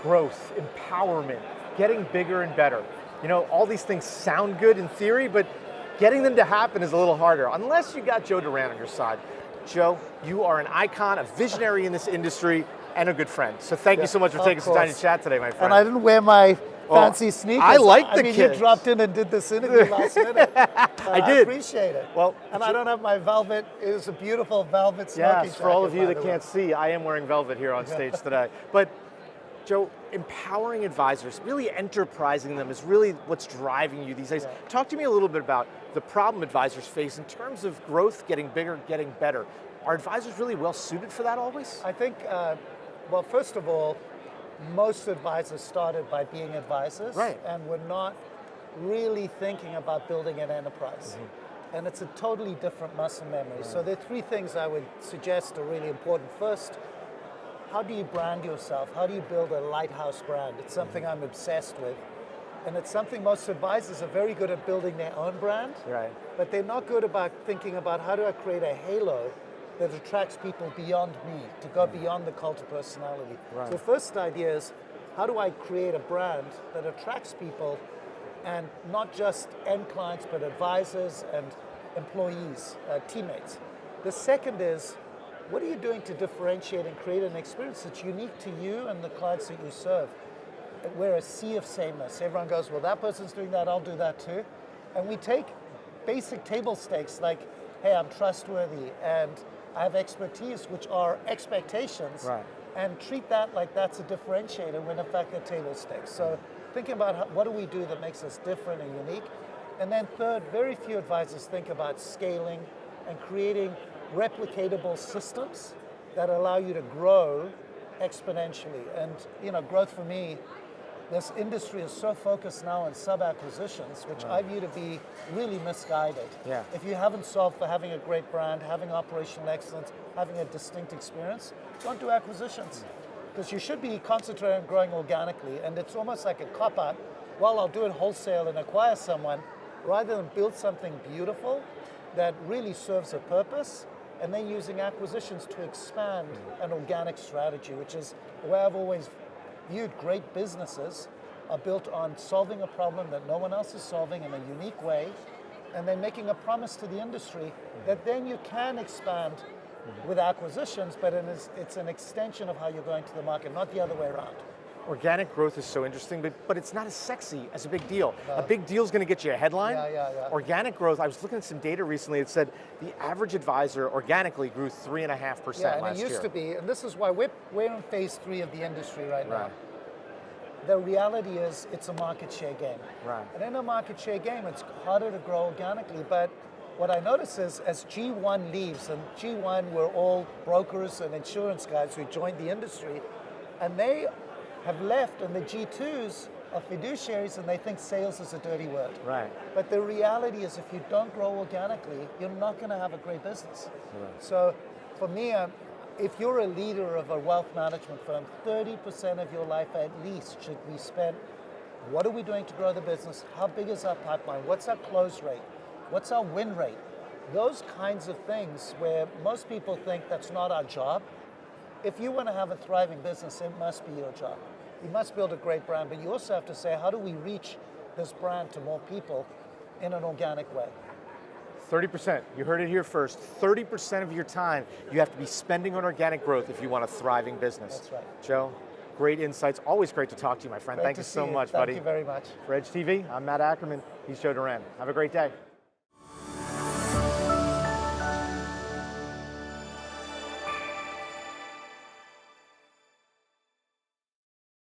growth, empowerment, getting bigger and better. You know, all these things sound good in theory, but getting them to happen is a little harder, unless you got Joe Duran on your side. Joe, you are an icon, a visionary in this industry, and a good friend. So thank you so much for taking some time to chat today, my friend. And I didn't wear my fancy sneakers. I like the kit. kit. You dropped in and did this interview last minute. I did. I appreciate it. Well, and I don't have my velvet. It is a beautiful velvet smoking jacket. Yes, for all of you that can't see, I am wearing velvet here on stage today. But Joe, empowering advisors, really enterprising them is really what's driving you these days. Yeah. Talk to me a little bit about the problem advisors face in terms of growth, getting bigger, getting better. Are advisors really well suited for that always? I think, well, first of all, most advisors started by being advisors, right, and were not really thinking about building an enterprise. Mm-hmm. And it's a totally different muscle memory. Right. So there are three things I would suggest are really important. First, how do you brand yourself? How do you build a lighthouse brand? It's something I'm obsessed with. And it's something most advisors are very good at building their own brand, right, but they're not good about thinking about how do I create a halo that attracts people beyond me, to go beyond the cult of personality. Right. So the first idea is, how do I create a brand that attracts people, and not just end clients, but advisors and employees, teammates. The second is, what are you doing to differentiate and create an experience that's unique to you and the clients that you serve? We're a sea of sameness. Everyone goes, well, that person's doing that, I'll do that too. And we take basic table stakes like, hey, I'm trustworthy and I have expertise, which are expectations, right, and treat that like that's a differentiator when in fact they're table stakes. So thinking about what do we do that makes us different and unique. And then third, very few advisors think about scaling and creating replicatable systems that allow you to grow exponentially. And you know, growth for me, this industry is so focused now on sub-acquisitions, which I view to be really misguided. Yeah. If you haven't solved for having a great brand, having operational excellence, having a distinct experience, don't do acquisitions. Because you should be concentrating on growing organically, and it's almost like a cop-out. Well, I'll do it wholesale and acquire someone, rather than build something beautiful that really serves a purpose, and then using acquisitions to expand an organic strategy, which is the way I've always viewed great businesses are built on solving a problem that no one else is solving in a unique way, and then making a promise to the industry that then you can expand with acquisitions, but it's an extension of how you're going to the market, not the other way around. Organic growth is so interesting, but it's not as sexy as a big deal. No. A big deal is going to get you a headline. Yeah. Organic growth, I was looking at some data recently that said the average advisor organically grew 3.5% last year. And it used to be, and this is why we're in phase 3 of the industry right now. The reality is it's a market share game. Right. And in a market share game, it's harder to grow organically, but what I notice is as G1 leaves, and G1 were all brokers and insurance guys who joined the industry, and they have left, and the G2s are fiduciaries and they think sales is a dirty word. Right. But the reality is if you don't grow organically, you're not going to have a great business. Right. So for me, if you're a leader of a wealth management firm, 30% of your life at least should be spent, what are we doing to grow the business? How big is our pipeline? What's our close rate? What's our win rate? Those kinds of things where most people think that's not our job. If you want to have a thriving business, it must be your job. You must build a great brand, but you also have to say, how do we reach this brand to more people in an organic way? 30%, you heard it here first. 30% of your time you have to be spending on organic growth if you want a thriving business. That's right. Joe, great insights. Always great to talk to you, my friend. Thank you so much, buddy. Thank you very much. For Edge TV, I'm Matt Ackerman. He's Joe Duran. Have a great day.